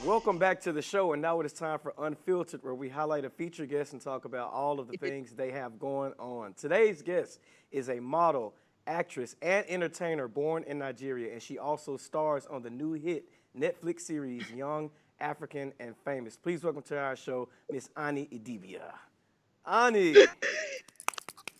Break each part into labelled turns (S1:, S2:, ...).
S1: Welcome back to the show, and now it is time for Unfiltered, where we highlight a featured guest and talk about all of the things they have going on. Today's guest is a model, actress, and entertainer born in Nigeria, and she also stars on the new hit Netflix series Young, African, and Famous. Please welcome to our show, Miss Annie Idibia. Annie,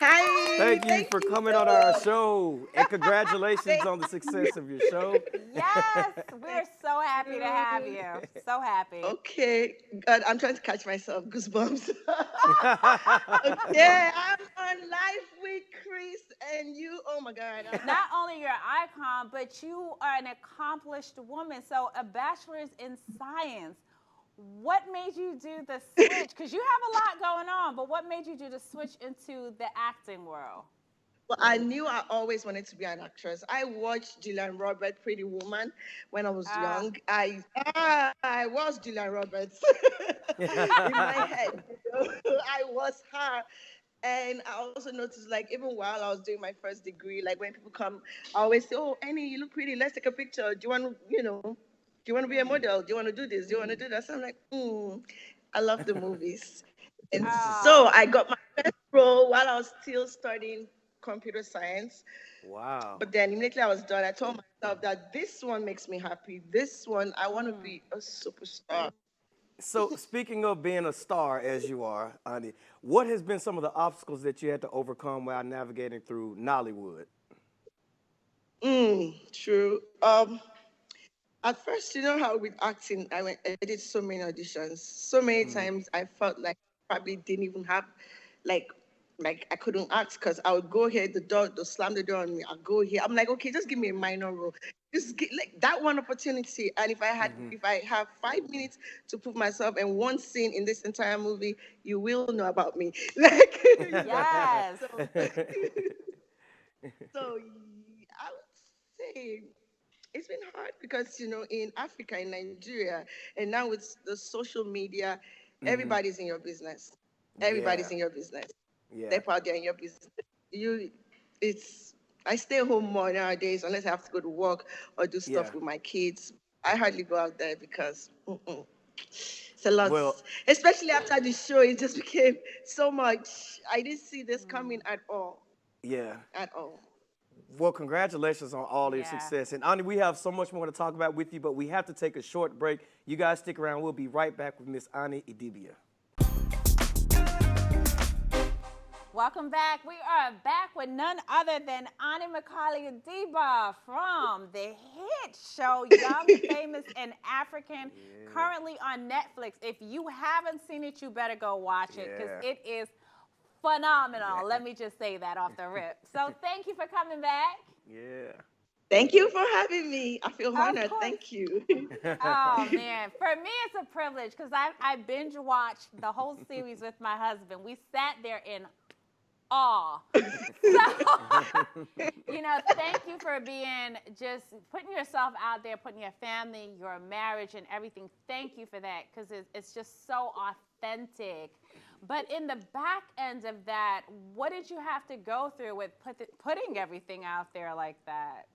S2: Hi,
S1: thank you
S2: thank
S1: for
S2: you
S1: coming
S2: so
S1: on our
S2: much.
S1: show, and congratulations
S2: Thank
S1: on the success of your show.
S3: Yes, we're so happy to have
S2: you.
S3: you. So happy.
S2: Okay, God, I'm trying to catch myself. Goosebumps. Okay, I'm on live with Chris and you. Oh my God.
S3: Not only you're an icon, but you are an accomplished woman. So, a bachelor's in science. What made you do the switch? Because you have a lot going on, but what made you do the switch into the acting world?
S2: Well, I knew I always wanted to be an actress. I watched Gillian Roberts, Pretty Woman, when I was
S3: Uh,
S2: young. I was Gillian Roberts in my head. I was her. And I also noticed, like, even while I was doing my first degree, like when people come, I always say, "Oh, Annie, you look pretty. Let's take a picture. Do you want to, do you want to be a model? Do you want to do this? Do you want to do that?" So I'm like, I love the movies. And so
S3: uh,
S2: I got my first role while I was still studying computer science.
S1: Wow.
S2: But then immediately I was done, I told myself that this one makes me happy. This one, I want to
S3: mm.
S2: be a superstar.
S1: So, speaking of being a star as you are, Ani, what has been some of the obstacles that you had to overcome while navigating through Nollywood?
S2: True. At first, you know how with acting, I did so many auditions. So many
S1: Mm,
S2: times I felt like I probably didn't even have, like, like I couldn't act because I would go here, the door, they'll slam the door on me. I'll go here. I'm like, okay, just give me a minor role. Just get, like that one opportunity. And
S1: hmm
S2: if I have 5 minutes to prove myself and one scene in this entire movie, you will know about me. Like,
S3: Yes.
S2: so, I would say it's been hard because in Africa, in Nigeria, and now with the social media,
S1: hmm
S2: everybody's in your business.
S1: Yeah,
S2: Everybody's in your business.
S1: yeah,
S2: Step out there in your business. You, it's. I stay home more nowadays unless I have to go to work or do
S1: yeah.
S2: stuff with my kids. I hardly go out there because it's a lot.
S1: Well,
S2: Especially after the show, it just became so much. I didn't see this coming
S3: Mm.
S2: at all.
S1: yeah.
S2: At all.
S1: Well, congratulations on all your
S3: Yeah.
S1: success. And Ani, we have so much more to talk about with you, but we have to take a short break. You guys stick around. We'll be right back with Miss Annie Idibia.
S3: Welcome back. We are back with none other than Annie Idibia from the hit show Young, Famous, and African,
S1: Yeah,
S3: currently on Netflix. If you haven't seen it, you better go watch it because
S1: yeah,
S3: it is phenomenal.
S1: yeah,
S3: Let me just say that off the rip. So thank you for coming back.
S1: yeah.
S2: Thank you for having me. I feel
S3: Of
S2: honored.
S3: course.
S2: Thank you.
S3: Oh man, for me it's a privilege because I binge watched the whole series with my husband. We sat there in awe. So, thank you for being just putting yourself out there, putting your family, your marriage, and everything. Thank you for that because it's just so authentic. But in the back end of that, what did you have to go through with putting everything out there like that?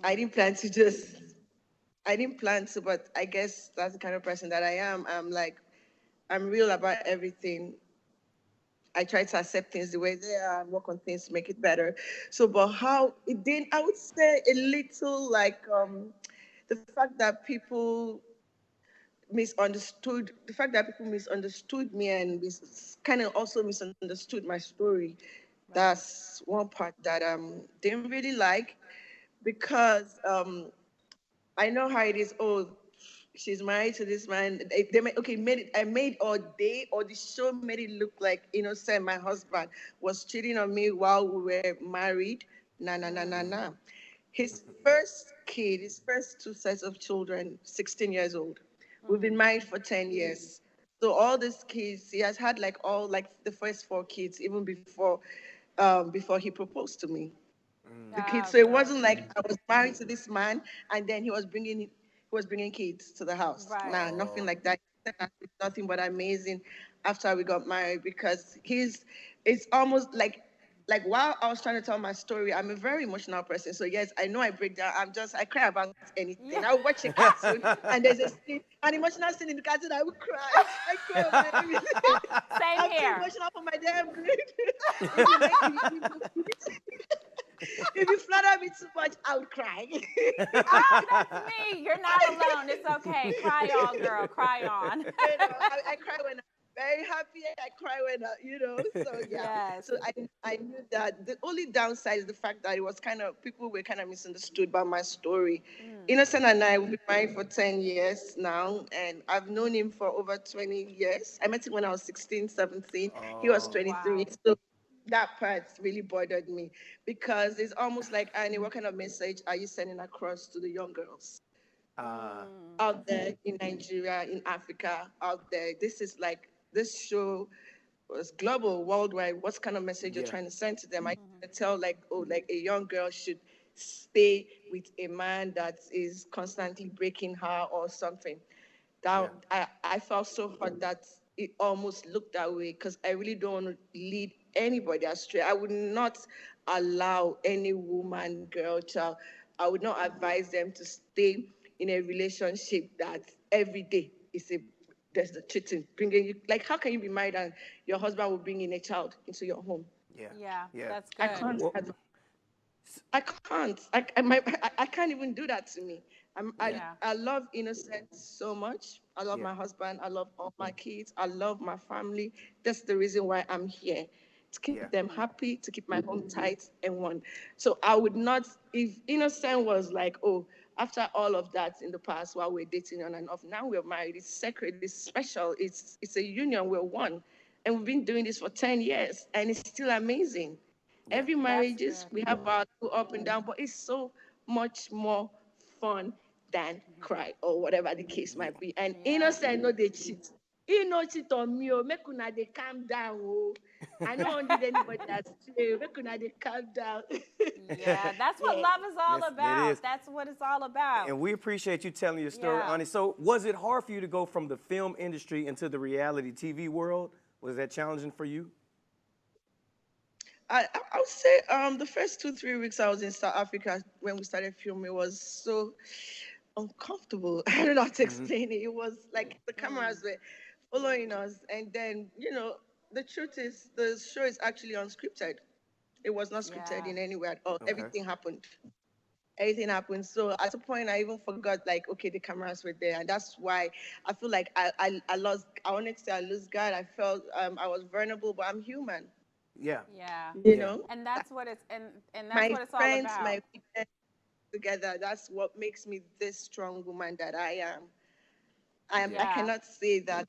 S2: I didn't plan to just, I didn't plan to, but I guess that's the kind of person that I am. I'm real about everything. I try to accept things the way they are and work on things to make it better. So, but how it did, I would say a little like the fact that the fact that people misunderstood me and kind of also misunderstood my story.
S3: Right.
S2: That's one part that didn't really like because I know how it is. Oh, she's married to this man. They made, okay, made it. I made or they or the show made it look like innocent. My husband was cheating on me while we were married. Nah, nah, nah, nah,
S3: Mm.
S2: nah. His first kid, his first two sets of children, 16 years old. We've been
S3: Mm.
S2: married for 10 years. So all these kids, he has had like all like the first four kids even before he proposed to me, the kids.
S3: Oh,
S2: So it
S3: good.
S2: wasn't like I was married to this man and then he was bringing kids to the house.
S3: Right.
S2: Nah, nothing
S1: Oh,
S2: like that. It's nothing but amazing after we got married because it's almost like like while I was trying to tell my story, I'm a very emotional person. So yes, I know I break down. I cry about anything.
S3: Yeah.
S2: I will watch a cartoon and there's a scene, an emotional scene in the cartoon, I will cry. I cry over everything.
S3: Same
S2: I'm too
S3: here.
S2: emotional for my damn good. if you make me, if you flatter me too much, I would cry.
S3: Oh, that's me. You're not alone. It's okay. Cry on, girl. Cry on.
S2: I cry when I'm very happy. I cry when So yeah.
S3: Yes.
S2: So I knew that the only downside is the fact that it was people were kind of misunderstood by my story. Innocent and I, we've been married for 10 years now, and I've known him for over 20 years. I met him when I was 16, 17. He was
S1: Oh,
S2: 23.
S3: Wow.
S2: So that part really bothered me because it's almost like, Annie, what kind of message are you sending across to the young girls
S1: uh,
S2: out there in Nigeria, in Africa, out there? This show was global, worldwide. What kind of message you're
S1: yeah,
S2: trying to send to them? I tell like a young girl should stay with a man that is constantly breaking her or something.
S1: yeah,
S2: That I felt so hurt that it almost looked that way because I really don't want to lead anybody astray. I would not allow any woman, girl, child. I would not advise them to stay in a relationship that every day there's the cheating, bringing you like how can you be married and your husband will bring in a child into your home?
S1: yeah,
S3: Yeah,
S1: yeah.
S3: that's
S2: I
S3: good.
S2: can't.
S1: Well,
S2: I can't. I can't even do that to me.
S3: Yeah.
S2: I love innocence so much. I love
S1: yeah,
S2: my husband. I love all my kids. I love my family. That's the reason why I'm here, to
S1: yeah,
S2: keep them happy, to keep my home tight and one. So I would not, if innocent was like, oh, after all of that in the past while we're dating on and off, now we're married. It's sacred. It's special. It's a union. We're one, and we've been doing this for 10 years, and it's still amazing.
S1: yeah,
S2: Every
S3: That's
S2: marriages
S3: good.
S2: we have our up and down, but it's so much more fun than cry or whatever the case
S1: yeah.
S2: might be. And
S3: Yeah.
S2: innocent, no, they cheat. He no cheat on me. Oh, make una they calm down. Oh, I don't need anybody that's make una they calm down.
S3: Yeah. That's what
S2: Yeah.
S3: love is all
S1: That is.
S3: about. That's what it's all about.
S1: And we appreciate you telling your story,
S3: Yeah.
S1: Ani. So, was it hard for you to go from the film industry into the reality TV world? Was that challenging for you?
S2: I would say the first 2 3 weeks I was in South Africa when we started filming was so uncomfortable. I don't know how to
S1: Hmm.
S2: explain it. It was like the cameras were following us, and then the truth is the show is actually unscripted. It was not scripted
S3: Yeah.
S2: in any way at all.
S1: Okay.
S2: Everything happened. Everything happened. So at a point, I even forgot like, okay, the cameras were there, and that's why I feel like I lost. I wanted to say I lost God. I felt I was vulnerable, but I'm human.
S1: Yeah,
S3: Yeah.
S2: You
S1: yeah,
S2: know,
S3: And that's what and that's
S2: my
S3: what it's all
S2: friends,
S3: about.
S2: my weakness together. That's what makes me this strong woman that I am. I
S1: yeah,
S3: Yeah.
S2: cannot say that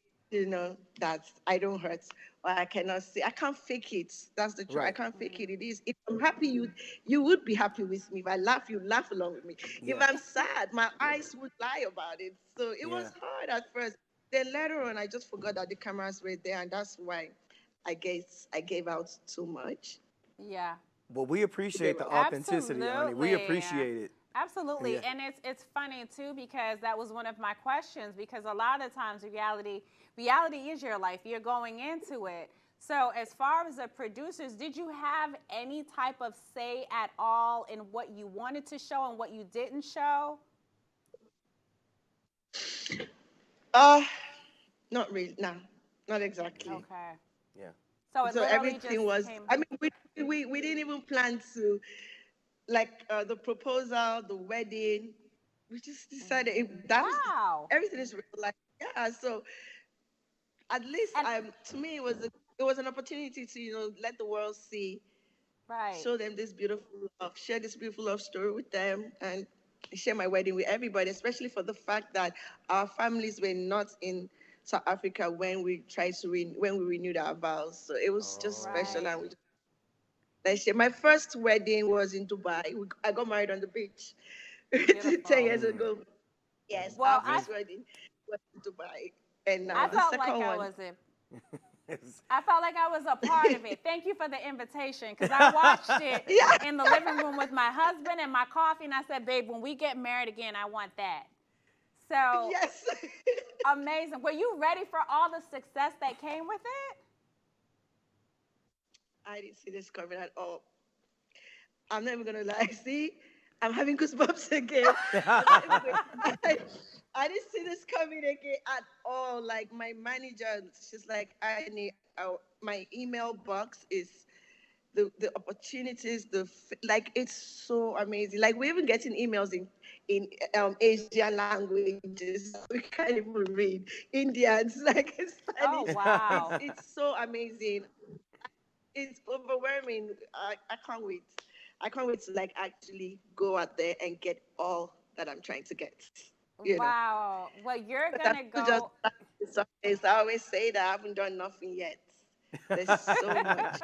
S2: that I don't hurt, or I cannot say I can't fake it. That's the truth. I
S1: right.
S2: can't fake it. It is. If I'm happy, you would be happy with me. If I laugh, you laugh along with me. If
S1: Yeah,
S2: I'm sad, my eyes would lie about it. So it
S1: yeah.
S2: was hard at first. Then later on, I just forgot that the cameras were there, and that's why I guess I gave out too much.
S3: Yeah.
S1: Well, we
S2: I gave
S1: appreciate the
S2: out.
S1: authenticity, Ani. We
S3: Absolutely.
S1: appreciate it.
S3: Absolutely.
S1: Yeah,
S3: And it's funny too because that was one of my questions because a lot of times reality is your life. You're going into it. So as far as the producers, did you have any type of say at all in what you wanted to show and what you didn't show?
S2: Uh not really. No, not exactly.
S3: Okay.
S1: yeah.
S3: So it
S2: So
S3: literally just
S2: everything was.
S3: came.
S2: I mean, we didn't even plan to like the proposal, the wedding. We just decided that was
S3: Wow.
S2: everything is real life. Yeah. So at least
S3: And
S2: to me it was an opportunity to let the world see,
S3: right.
S2: show them this beautiful love, share this beautiful love story with them, and share my wedding with everybody. Especially for the fact that our families were not in South Africa when we tried to when we renewed our vows. So it was just special,
S1: Oh,
S3: Right.
S2: and we like share. My first wedding was in Dubai. I got married on the beach. 10
S3: Beautiful.
S2: years
S1: mm.
S2: ago. Yes,
S3: Well,
S2: our
S1: Yeah.
S2: first wedding was in Dubai. And
S3: I
S2: the
S3: felt like
S2: second
S3: I
S2: one,
S3: was a I felt like I was a part of it. Thank you for the invitation because I watched it
S2: yeah,
S3: in the living room with my husband and my coffee, and I said, "Babe, when we get married again, I want that." So
S2: yes.
S3: amazing. Were you ready for all the success that came with it?
S2: I didn't see this coming at all. I'm not even gonna lie. See, I'm having goosebumps again. I'm not even I didn't see this coming again at all. Like my manager, she's like, I need my email box is the opportunities, like it's so amazing. Like we're even getting emails in Asian languages we can't even read. Indians, like
S3: Oh,
S2: Spanish.
S3: wow.
S2: It's so amazing. It's overwhelming. I can't wait. I can't wait to like actually go out there and get all that I'm trying to get. You know,
S3: Wow. Well, you're
S2: but
S3: going
S2: I'm
S3: to
S2: still just
S3: go.
S2: surface. I always say that I haven't done nothing yet. There's so much.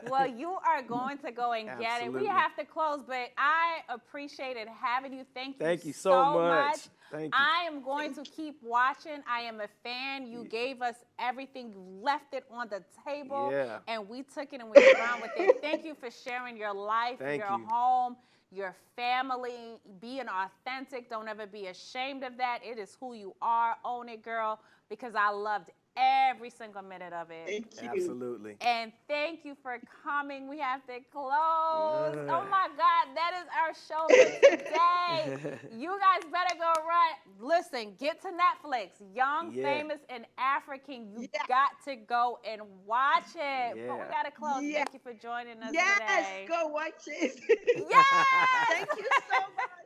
S3: Well, you are going to go and get it. We
S1: Absolutely.
S3: have to close, but I appreciated having you.
S1: Thank you
S3: So
S1: so much.
S3: much.
S1: Thank you.
S3: I am going to keep watching. I am a fan. You gave us everything. You left it on the table,
S1: Yeah.
S3: and we took it and we ran with it. Thank you for sharing your life,
S1: Thank
S3: your
S1: you.
S3: home, your family, being authentic. Don't ever be ashamed of that. It is who you are. Own it, girl, because I loved every single minute of it.
S2: Thank you.
S1: Absolutely.
S3: And thank you for coming. We have to close. Oh my God, that is our show for today. You guys better go run. Listen, get to Netflix. Young,
S1: Yeah.
S3: Famous, and African. You
S2: Yeah.
S3: got to go and watch it. But we
S1: Yeah.
S3: got to close.
S2: Yeah.
S3: Thank you for joining us
S2: Yes,
S3: today.
S2: go watch it.
S3: Yes!
S2: Thank you so much.